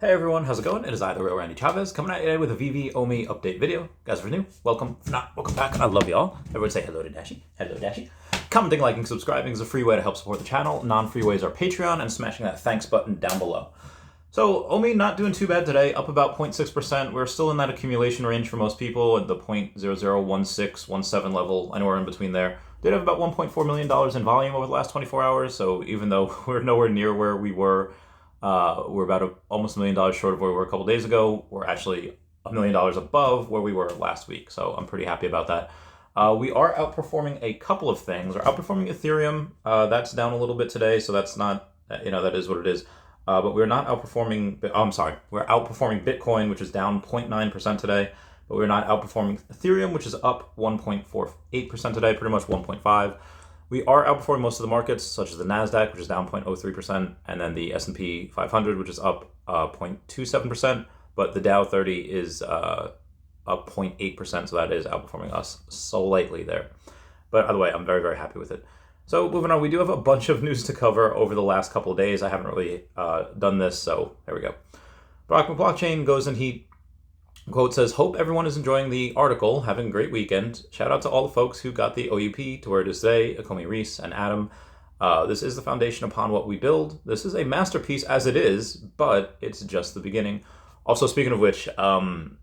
Hey everyone, how's it going? It is I, the real Randy Chavez, coming at you today with a Veve OMI update video. Guys, if you're new, welcome. If not, welcome back. I love y'all. Everyone say hello to Dashi. Hello, Dashi. Commenting, liking, subscribing is a free way to help support the channel. Non-free ways are Patreon and smashing that thanks button down below. So, OMI not doing too bad today, up about 0.6%. We're still in that accumulation range for most people at the 0.001617 level, anywhere in between there. Did have about $1.4 million in volume over the last 24 hours, so even though we're nowhere near where we were, we're about almost $1 million short of where we were a couple days ago. We're actually $1 million above where we were last week, so I'm pretty happy about that. We are outperforming a couple of things. We're outperforming Ethereum. That's down a little bit today, so that's not, that is what it is. But we're not outperforming, we're outperforming Bitcoin, which is down 0.9% today, but we're not outperforming Ethereum, which is up 1.48% today, pretty much 1.5. We are outperforming most of the markets, such as the Nasdaq, which is down 0.03%, and then the S&P 500, which is up 0.27%, but the Dow 30 is up 0.8%, so that is outperforming us slightly there. But either way, I'm very, very happy with it. So moving on, we do have a bunch of news to cover over the last couple of days. I haven't really done this, so there we go. Brockman Blockchain goes in heat. Quote says, hope everyone is enjoying the article, having a great weekend. Shout out to all the folks who got the OUP to where it is today, Akomi Reese and Adam. This is the foundation upon what we build. This is a masterpiece as it is, but it's just the beginning. Also, speaking of which,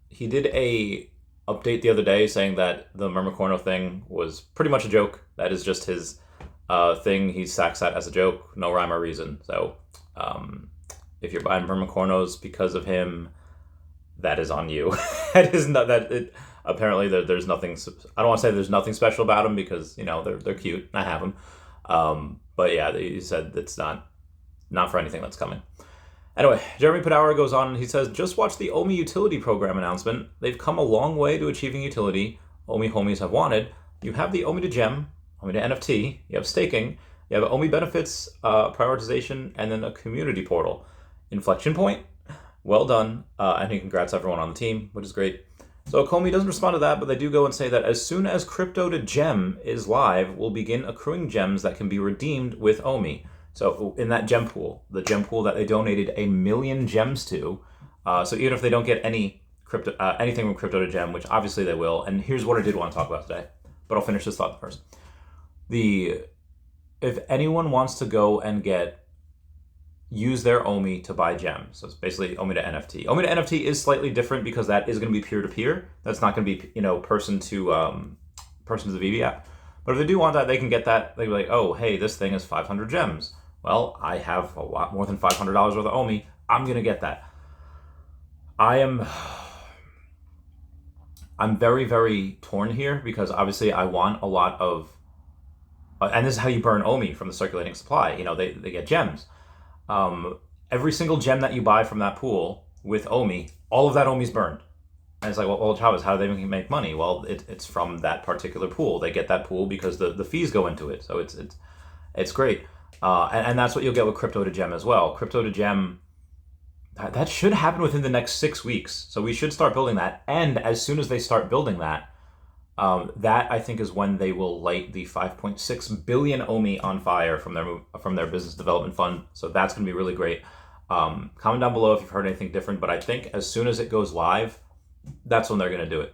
he did a update the other day saying that the Mermicorno thing was pretty much a joke. That is just his thing. He sacks that as a joke, no rhyme or reason. So if you're buying Mermicornos because of him, that is on you. It is not that it, apparently there's nothing. I don't want to say there's nothing special about them because they're cute. I have them, but yeah, he said it's not for anything that's coming. Anyway, Jeremy Padauer goes on and he says, just watch the OMI utility program announcement. They've come a long way to achieving utility OMI homies have wanted. You have the OMI to gem, OMI to NFT. You have staking. You have OMI benefits, prioritization, and then a community portal. Inflection point. Well done, and congrats everyone on the team, which is great. So Akomi doesn't respond to that, but they do go and say that as soon as crypto to gem is live, we'll begin accruing gems that can be redeemed with OMI. So in that gem pool, the gem pool that they donated 1 million gems to, so even if they don't get any crypto, anything from crypto to gem, which obviously they will, and here's what I did want to talk about today, but I'll finish this thought first. If anyone wants to go and use their OMI to buy gems. So it's basically OMI to NFT. OMI to NFT is slightly different because that is going to be peer-to-peer. That's not going to be, person to the Veve app. But if they do want that, they can get that. They'll be like, oh, hey, this thing is 500 gems. Well, I have a lot more than $500 worth of OMI. I'm going to get that. I'm very, very torn here because obviously I want a lot of, and this is how you burn OMI from the circulating supply. They get gems. Every single gem that you buy from that pool with OMI, all of that OMI is burned. And it's like, well, Chavez, how do they make money? Well, it's from that particular pool. They get that pool because the fees go into it. So it's great. And that's what you'll get with crypto to gem as well. Crypto to gem, that should happen within the next 6 weeks. So we should start building that. And as soon as they start building that, that I think is when they will light the 5.6 billion OMI on fire from their business development fund. So that's going to be really great. Comment down below if you've heard anything different, but I think as soon as it goes live, that's when they're going to do it.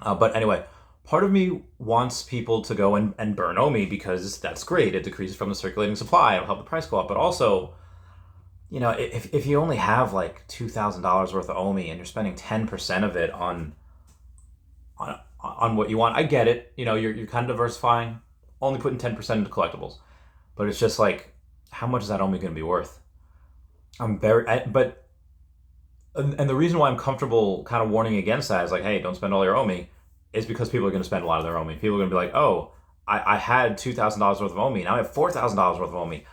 But anyway, part of me wants people to go and burn OMI because that's great. It decreases from the circulating supply. It'll help the price go up. But also, if you only have like $2,000 worth of OMI and you're spending 10% of it on what you want, I get it. You're kind of diversifying, only putting 10% into collectibles, but it's just like, how much is that OMI going to be worth? And the reason why I'm comfortable kind of warning against that is like, hey, don't spend all your OMI, is because people are going to spend a lot of their OMI. People are going to be like, oh, I had $2,000 worth of OMI, now I have $4,000 worth of OMI.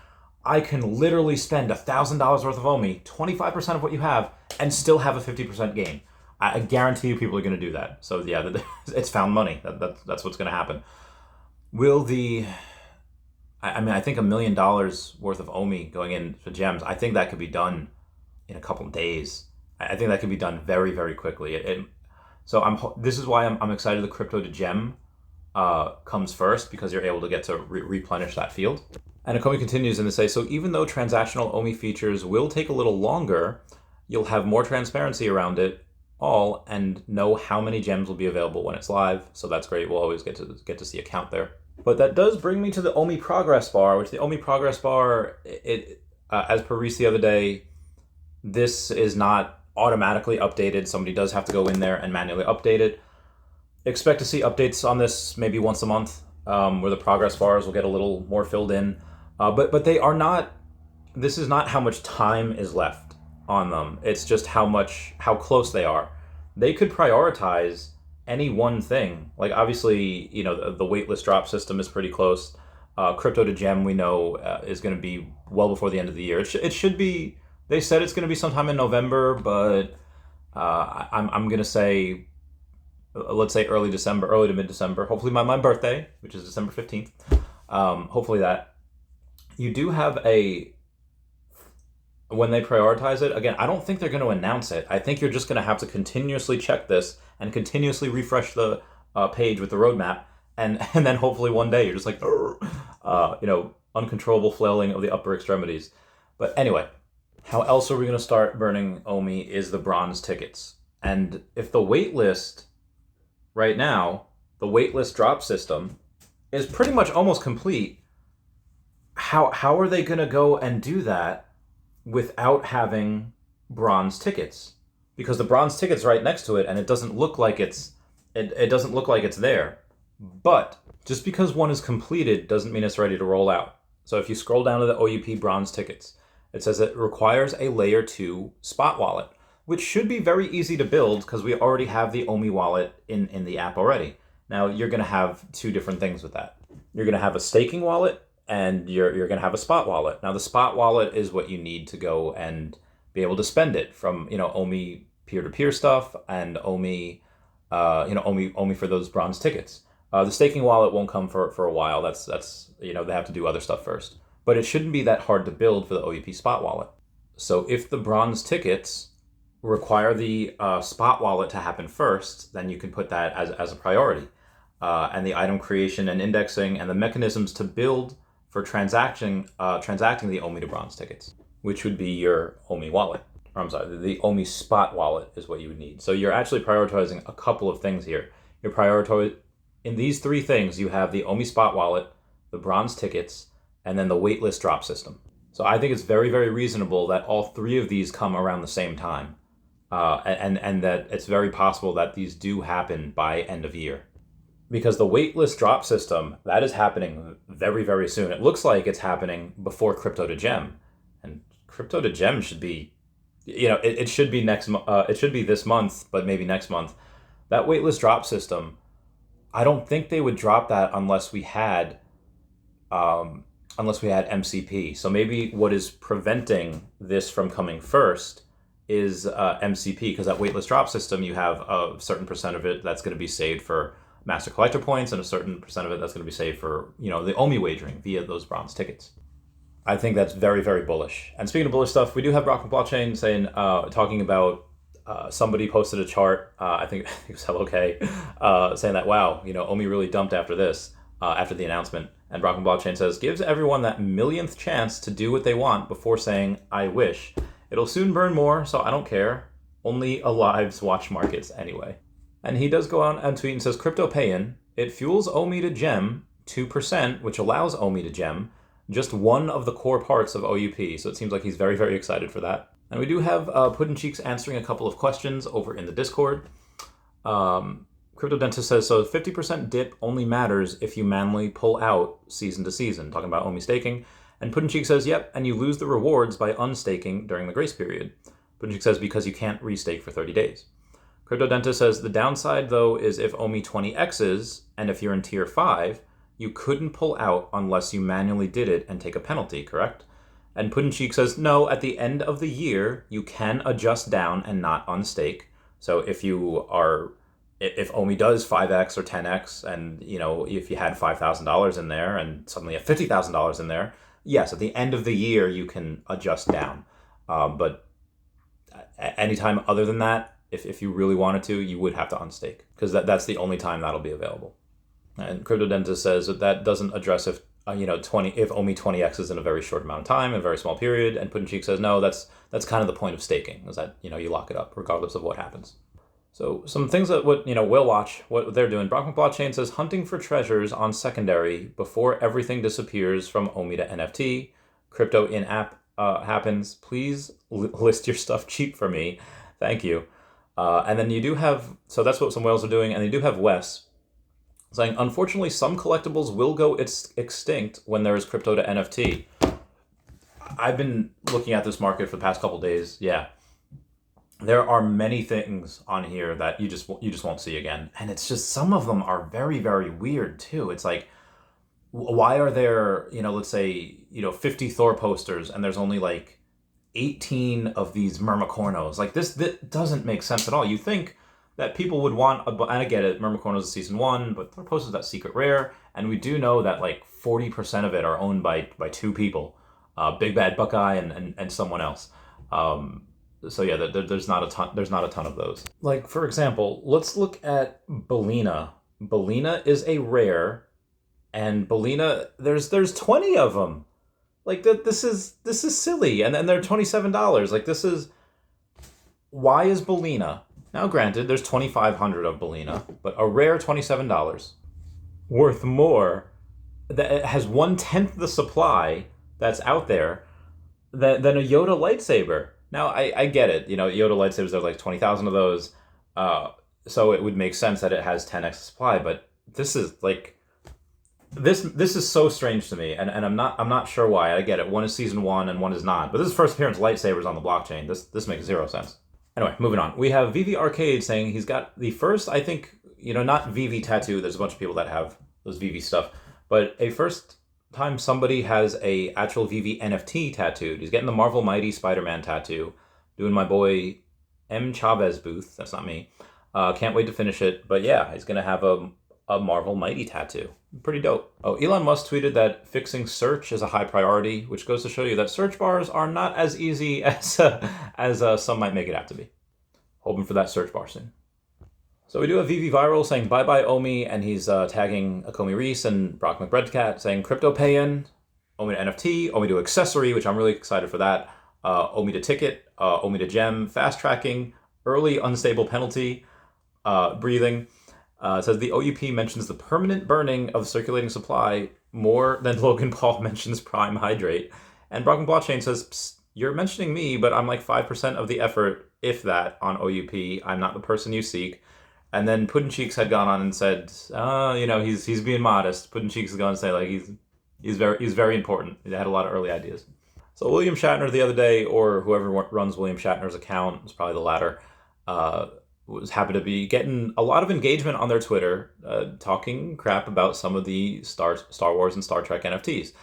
I can literally spend $1,000 worth of OMI, 25% of what you have, and still have a 50% gain. I guarantee you people are going to do that. So yeah, it's found money. That's what's going to happen. I think $1 million worth of OMI going into gems, I think that could be done in a couple of days. I think that could be done very, very quickly. So this is why I'm excited the crypto to gem comes first, because you're able to get to replenish that field. And Akomi continues and they say, so even though transactional OMI features will take a little longer, you'll have more transparency around it all and know how many gems will be available when it's live. So that's great. We'll always get to see a count there. But that does bring me to the OMI progress bar, which the OMI progress bar, as per Reese the other day, this is not automatically updated. Somebody does have to go in there and manually update it. Expect to see updates on this maybe once a month, where the progress bars will get a little more filled in. But they are not, this is not how much time is left on them. It's just how close they are. They could prioritize any one thing. Like obviously, the waitlist drop system is pretty close. Crypto to gem, we know, is going to be well before the end of the year. It should be, they said it's going to be sometime in November, but I'm going to say, let's say early December, early to mid-December. Hopefully my birthday, which is December 15th. Hopefully that. You do have when they prioritize it, again, I don't think they're going to announce it. I think you're just going to have to continuously check this and continuously refresh the page with the roadmap. And then hopefully one day you're just like, uncontrollable flailing of the upper extremities. But anyway, how else are we going to start burning OMI is the bronze tickets. And if the waitlist right now, the waitlist drop system is pretty much almost complete, how are they going to go and do that without having bronze tickets? Because the bronze ticket's right next to it, and it doesn't look like it's there. But just because one is completed doesn't mean it's ready to roll out. So if you scroll down to the OUP bronze tickets, it says it requires a layer 2 spot wallet, which should be very easy to build because we already have the OMI wallet in the app already. Now you're going to have two different things with that. You're going to have a staking wallet, and you're going to have a spot wallet. Now the spot wallet is what you need to go and be able to spend it from, OMI peer-to-peer stuff and OMI, OMI for those bronze tickets. The staking wallet won't come for a while. That's they have to do other stuff first. But it shouldn't be that hard to build for the OUP spot wallet. So if the bronze tickets require the spot wallet to happen first, then you can put that as a priority. And the item creation and indexing and the mechanisms to build for transacting the OMI to bronze tickets, which would be your OMI wallet. Or I'm sorry, the OMI spot wallet is what you would need. So you're actually prioritizing a couple of things here. You're prioritizing, in these three things, you have the OMI spot wallet, the bronze tickets, and then the waitlist drop system. So I think it's very, very reasonable that all three of these come around the same time. And that it's very possible that these do happen by end of year. Because the waitlist drop system, that is happening very, very soon. It looks like it's happening before crypto to gem. And crypto to gem should be, it should be it should be this month, but maybe next month. That waitlist drop system, I don't think they would drop that unless we had MCP. So maybe what is preventing this from coming first is MCP, because that waitlist drop system, you have a certain percent of it that's going to be saved for master collector points, and a certain percent of it that's going to be saved for, the OMI wagering via those bronze tickets. I think that's very, very bullish. And speaking of bullish stuff, we do have Rock Blockchain saying, talking about somebody posted a chart, I think it was Hello K, saying that, wow, OMI really dumped after this, after the announcement. And Rock Blockchain says, gives everyone that millionth chance to do what they want before saying, I wish. It'll soon burn more, so I don't care. Only alives watch markets anyway. And he does go on and tweet and says, crypto pay-in, it fuels OMI to gem 2%, which allows OMI to gem, just one of the core parts of OUP. So it seems like he's very, very excited for that. And we do have Puddin' Cheeks answering a couple of questions over in the Discord. Crypto Dentist says, so 50% dip only matters if you manually pull out season to season, talking about OMI staking. And Puddin' Cheek says, yep, and you lose the rewards by unstaking during the grace period. Puddin' Cheek says, because you can't restake for 30 days. Crypto Dentist says, the downside, though, is if OMI 20Xs, and if you're in Tier 5, you couldn't pull out unless you manually did it and take a penalty, correct? And Puddin' Cheek says, no, at the end of the year, you can adjust down and not unstake. So if OMI does 5X or 10X, and, if you had $5,000 in there and suddenly have $50,000 in there, yes, at the end of the year, you can adjust down. But anytime other than that, if you really wanted to, you would have to unstake, because that's the only time that'll be available. And Crypto Dentist says that doesn't address if if OMI 20x's in a very short amount of time, a very small period, and Putin says, no, that's kind of the point of staking, is that, you lock it up regardless of what happens. So some things that we'll watch what they're doing. Brockman Blockchain says hunting for treasures on secondary before everything disappears from OMI to NFT. Crypto in-app happens. Please list your stuff cheap for me. Thank you. And then you do have, so that's what some whales are doing, and you do have Wes saying, unfortunately, some collectibles will go extinct when there is crypto to NFT. I've been looking at this market for the past couple days. Yeah. There are many things on here that you just won't see again. And it's just, some of them are very, very weird too. It's like, why are there, let's say, 50 Thor posters and there's only like 18 of these Mermicornos? Like this doesn't make sense at all. You think that people would want, and I get it, Mermicornos is season 1, but Thor posters that secret rare. And we do know that like 40% of it are owned by 2 people, Big Bad Buckeye and someone else. So yeah, there's not a ton of those. Like, for example, let's look at Bellina. Bellina is a rare, and Bellina, there's 20 of them. Like this is silly, and they're $27. Like why is Bellina? Now granted, there's 2,500 of Bellina, but a rare $27 worth more, that it has 1/10 the supply that's out there than a Yoda lightsaber. Now, I get it. Yoda lightsabers, there's like 20,000 of those. So it would make sense that it has 10x supply. But this is like, this is so strange to me. And I'm not sure why. I get it. One is season 1 and one is not. But this is first appearance lightsabers on the blockchain. This makes 0 sense. Anyway, moving on. We have Veve Arcade saying he's got the first, I think, not Veve tattoo. There's a bunch of people that have those Veve stuff. But a first time somebody has a actual Veve NFT tattooed. He's getting the Marvel Mighty Spider-Man tattoo. Doing my boy M. Chavez booth. That's not me. Can't wait to finish it. But yeah, he's going to have a Marvel Mighty tattoo. Pretty dope. Oh, Elon Musk tweeted that fixing search is a high priority, which goes to show you that search bars are not as easy as some might make it out to be. Hoping for that search bar soon. So we do have Veve Viral saying bye-bye OMI, and he's tagging Akomi Reese and Brock McBreadcat saying crypto pay-in, OMI to NFT, OMI to accessory, which I'm really excited for that, OMI to ticket, OMI to gem, fast tracking, early unstable penalty, breathing. It says the OUP mentions the permanent burning of circulating supply more than Logan Paul mentions prime hydrate. And Brock Blockchain says, psst, you're mentioning me, but I'm like 5% of the effort, if that, on OUP. I'm not the person you seek. And then Puddin' Cheeks had gone on and said, he's being modest. Puddin' Cheeks is going to say like he's very important. He had a lot of early ideas. So William Shatner the other day, or whoever runs William Shatner's account, it's probably the latter, was happy to be getting a lot of engagement on their Twitter, talking crap about some of the Star Wars and Star Trek NFTs.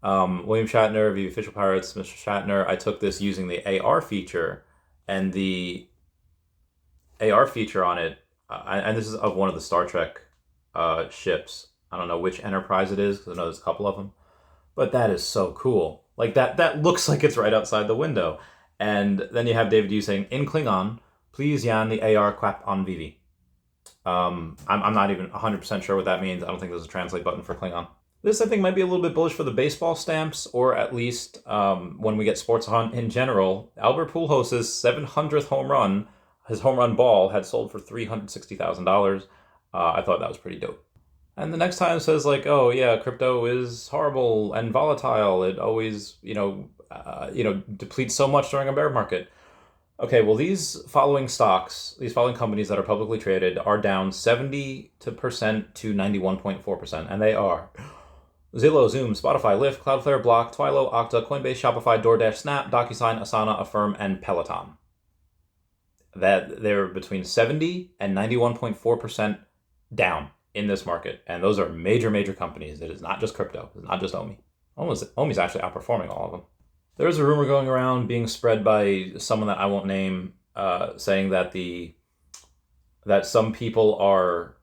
William Shatner, Veve Official Pirates, Mr. Shatner. I took this using the AR feature, and the AR feature on it. And this is of one of the Star Trek ships. I don't know which Enterprise it is, because I know there's a couple of them. But that is so cool. Like, that looks like it's right outside the window. And then you have David Yu saying, in Klingon, please yan the AR quap on Veve. I'm not even 100% sure what that means. I don't think there's a translate button for Klingon. This, I think, might be a little bit bullish for the baseball stamps, or at least when we get sports hunt in general. Albert Pujols' 700th home run, his home run ball, had sold for $360,000. I thought that was pretty dope. And the next time it says like, oh yeah, crypto is horrible and volatile. It always, depletes so much during a bear market. Okay, well, these following companies that are publicly traded are down 70% to 91.4%, and they are Zillow, Zoom, Spotify, Lyft, Cloudflare, Block, Twilio, Okta, Coinbase, Shopify, DoorDash, Snap, DocuSign, Asana, Affirm, and Peloton. That they're between 70 and 91.4% down in this market. And those are major, major companies. It is not just crypto. It's not just OMI. OMI's actually outperforming all of them. There's a rumor going around being spread by someone that I won't name, saying that that some people are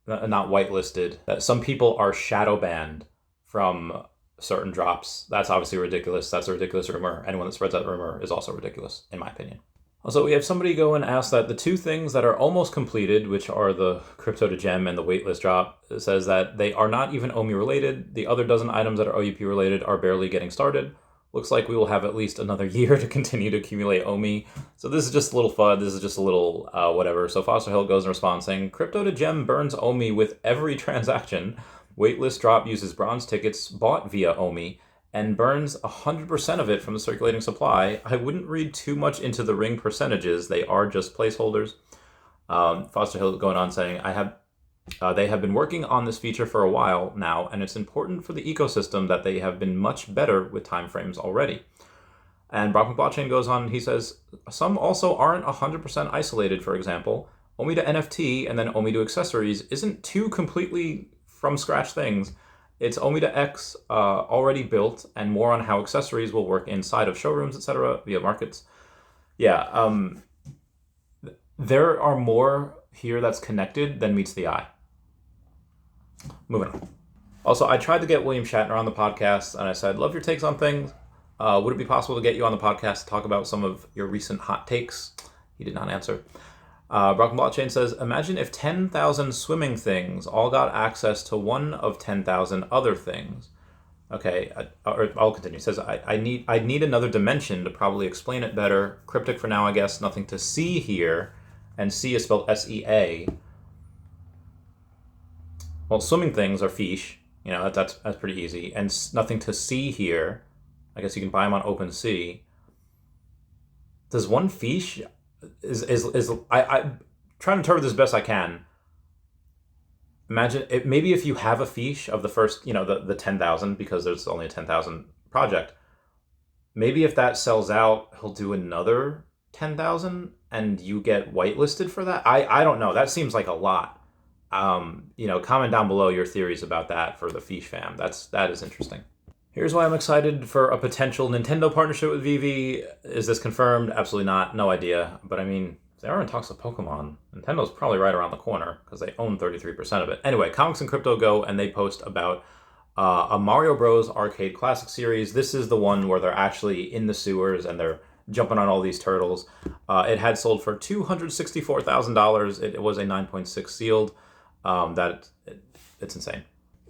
not whitelisted, that some people are shadow banned from certain drops. That's obviously ridiculous. That's a ridiculous rumor. Anyone that spreads that rumor is also ridiculous, in my opinion. Also, we have somebody go and ask that the two things that are almost completed, which are the crypto to gem and the waitlist drop, says that they are not even OMI related. The other dozen items that are OUP related are barely getting started. Looks like we will have at least another year to continue to accumulate OMI. So this is just a little FUD. This is just a little whatever. So Foster Hill goes in response saying, crypto to gem burns OMI with every transaction. Waitlist drop uses bronze tickets bought via OMI and burns 100% of it from the circulating supply. I wouldn't read too much into the ring percentages. They are just placeholders. Foster Hill going on saying, they have been working on this feature for a while now, and it's important for the ecosystem that they have been much better with timeframes already. And Brockman Blockchain goes on, he says, some also aren't 100% isolated, for example. OMI to NFT and then OMI to accessories isn't two completely from scratch things. It's OMI to X already built, and more on how accessories will work inside of showrooms, etc., via markets. Yeah, there are more here that's connected than meets the eye. Moving on. Also, I tried to get William Shatner on the podcast, and I said, love your takes on things. Would it be possible to get you on the podcast to talk about some of your recent hot takes? He did not answer. Brockman Blockchain says, imagine if 10,000 swimming things all got access to one of 10,000 other things. Okay, I'll continue. He says, I need another dimension to probably explain it better. Cryptic for now, I guess. Nothing to see here. And C is spelled S-E-A. Well, swimming things are Feesh. You know, that's pretty easy. And nothing to see here. I guess you can buy them on OpenSea. Does one Feesh... I'm trying to interpret this best I can. Imagine maybe if you have a Feesh of the first, the 10,000, because there's only a 10,000 project. Maybe if that sells out, he'll do another 10,000 and you get whitelisted for that. I don't know. That seems like a lot. Comment down below your theories about that for the Feesh fam. That is interesting. Here's why I'm excited for a potential Nintendo partnership with Veve. Is this confirmed? Absolutely not. No idea. But I mean, if they are in talks with Pokemon, Nintendo's probably right around the corner because they own 33% of it. Anyway, Comics and Crypto go and they post about a Mario Bros. Arcade Classic series. This is the one where they're actually in the sewers and they're jumping on all these turtles. It had sold for $264,000. It was a 9.6 sealed. It's insane.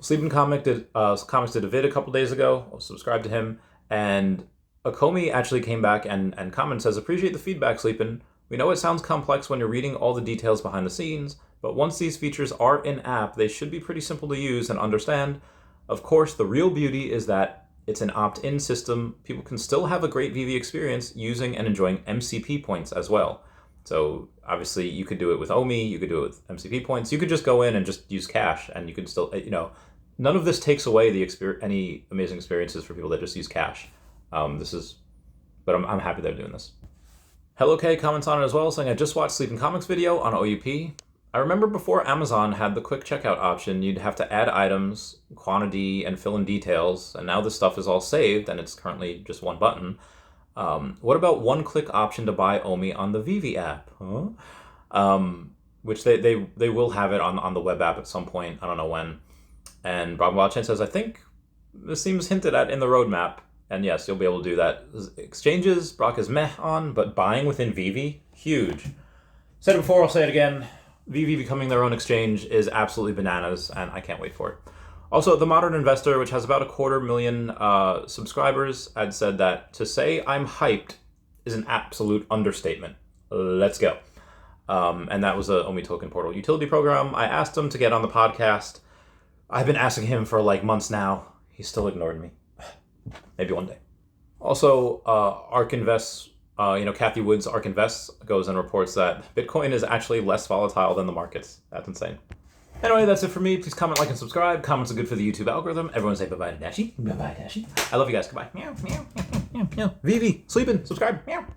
Sleeping Comics did a vid a couple days ago. I'll subscribe to him. And Akomi actually came back and commented, says, appreciate the feedback, Sleepin'. We know it sounds complex when you're reading all the details behind the scenes, but once these features are in-app, they should be pretty simple to use and understand. Of course, the real beauty is that it's an opt-in system. People can still have a great Veve experience using and enjoying MCP points as well. So obviously you could do it with OMI, you could do it with MCP points. You could just go in and just use cash and you could still, none of this takes away any amazing experiences for people that just use cash. But I'm happy they're doing this. Hello K comments on it as well, saying, I just watched Sleeping Comics video on OUP. I remember before Amazon had the quick checkout option, you'd have to add items, quantity, and fill in details, and now this stuff is all saved, and it's currently just one button. What about one-click option to buy OMI on the Veve app? Huh? Which they will have it on the web app at some point, I don't know when. And Brock Blockchain says, I think this seems hinted at in the roadmap. And yes, you'll be able to do that. Exchanges, Brock is meh on, but buying within Veve, huge. Said it before, I'll say it again. Veve becoming their own exchange is absolutely bananas, and I can't wait for it. Also, The Modern Investor, which has about 250,000 subscribers, had said that to say I'm hyped is an absolute understatement. Let's go. And that was a OMI Token Portal utility program. I asked him to get on the podcast. I've been asking him for months now. He still ignored me. Maybe one day. Also, ARK Invests, Kathy Wood's ARK Invests goes and reports that Bitcoin is actually less volatile than the markets. That's insane. Anyway, that's it for me. Please comment, like, and subscribe. Comments are good for the YouTube algorithm. Everyone say bye-bye to Dashi. Bye-bye, Dashi. I love you guys. Goodbye. Meow, meow, meow, meow, meow. Veve, sleeping, subscribe. Meow.